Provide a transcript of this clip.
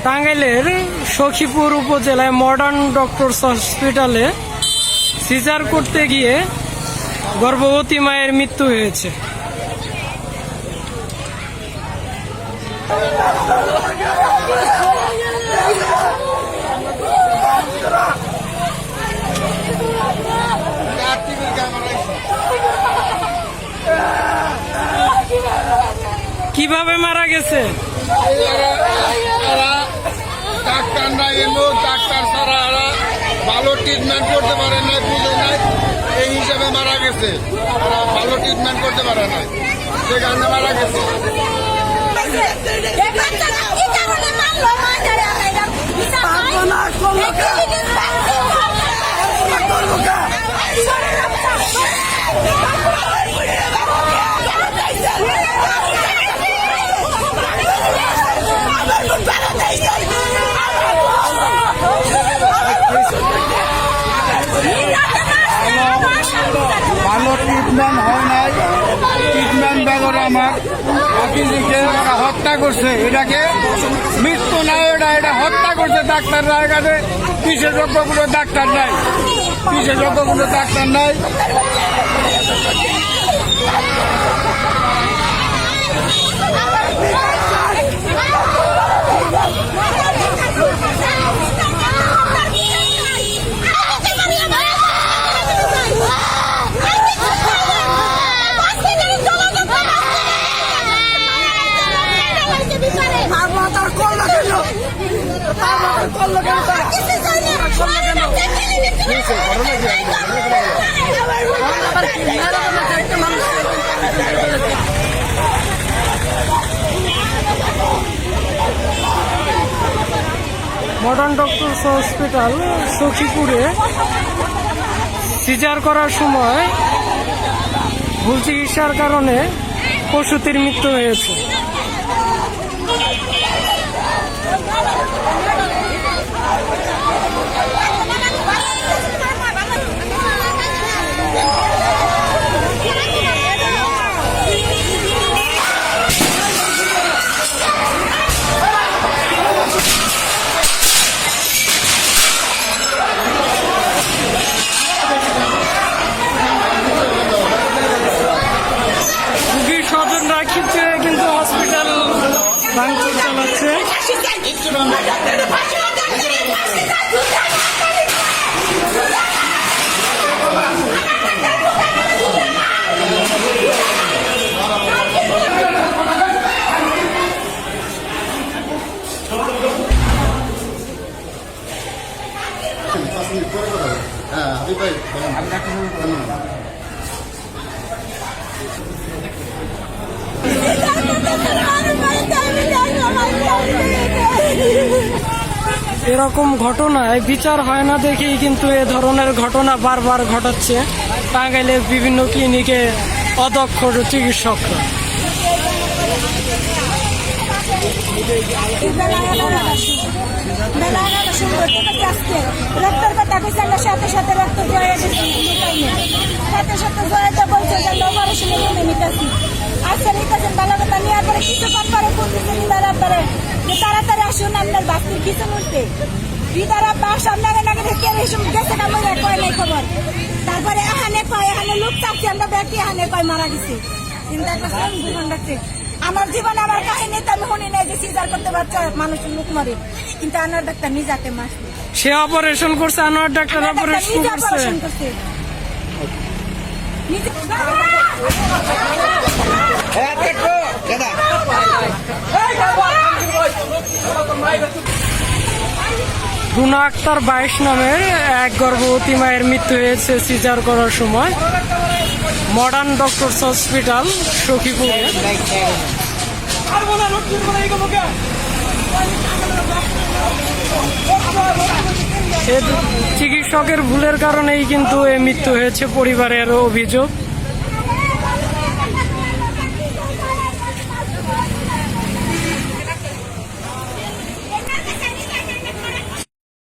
টাঙ্গাইলের সখীপুর উপজেলায় modern doctors হসপিটালে সিজার করতে গিয়ে গর্ভবতী মায়ের মৃত্যু হয়েছে। কিভাবে মারা গেছে? ডাক্তাররা এলো, ডাক্তার ছাড়া ভালো ট্রিটমেন্ট করতে পারে না, বুঝে নাই, এই হিসাবে মারা গেছে। ভালো ট্রিটমেন্ট করতে পারে না, সে কারণে মারা গেছে। ভালো ট্রিটমেন্ট হয় নাই, ট্রিটমেন্ট বেগরে আমার অফিসকে হত্যা করছে। এটাকে মৃত্যু নাই, এটা হত্যা করছে। ডাক্তাররা এখানে বিশেষজ্ঞ কোনো ডাক্তার নাই, বিশেষজ্ঞ কোনো ডাক্তার নাই। মডার্ন ডক্টরস হসপিটাল সখীপুরে সিজার করার সময় ভুল চিকিৎসার কারণে প্রসূতির মৃত্যু হয়েছে। কিন্তু হসপিটাল ভাঙচুর চালাচ্ছে। এরকম ঘটনায় বিচার হয় না দেখেই কিন্তু এ ধরনের ঘটনা বারবার ঘটাচ্ছে টাঙ্গাইলের বিভিন্ন ক্লিনিকে অদক্ষ চিকিৎসকরা। সাথে সাথে রক্ত সাথে সাথে জয়াটা বলছে যে অপারেশনে নিয়ে নিতেছি। আচ্ছা নিতেছেন ভালো কথা, নেওয়ার পরে কিছুক্ষণ পরে ফোন দিচ্ছেন আপনারে যে তাড়াতাড়ি আসুন আপনার বাস্তির কিছু মুহূর্তে বিদার আব্বা সামনে নাকি দেখে গেছে না মনে কয় নাই খবর। তারপরে এখানে কয়, এখানে লোক চাপছি আমরা ব্যক্তি, এখানে কয় মারা গেছে। চিন্তা করছেন জীবন রাখছে। আমার জীবনে আমার কাহিনী তো আমি শুনি নাই যে সিজার করতে বাচ্চা মানুষের লোক মারে, কিন্তু আনোয়ার ডাক্তার নিজাকে মারছে। সে অপারেশন করছে, আনোয়ার ডাক্তার অপারেশন করছে। রুনা আক্তার 22 নামের এক গর্ভবতী মায়ের মৃত্যু হয়েছে সিজার করার সময় মডার্ন ডক্টরস হসপিটাল সখীপুরে। চিকিৎসকের ভুলের কারণেই কিন্তু এ মৃত্যু হয়েছে পরিবারের অভিযোগ।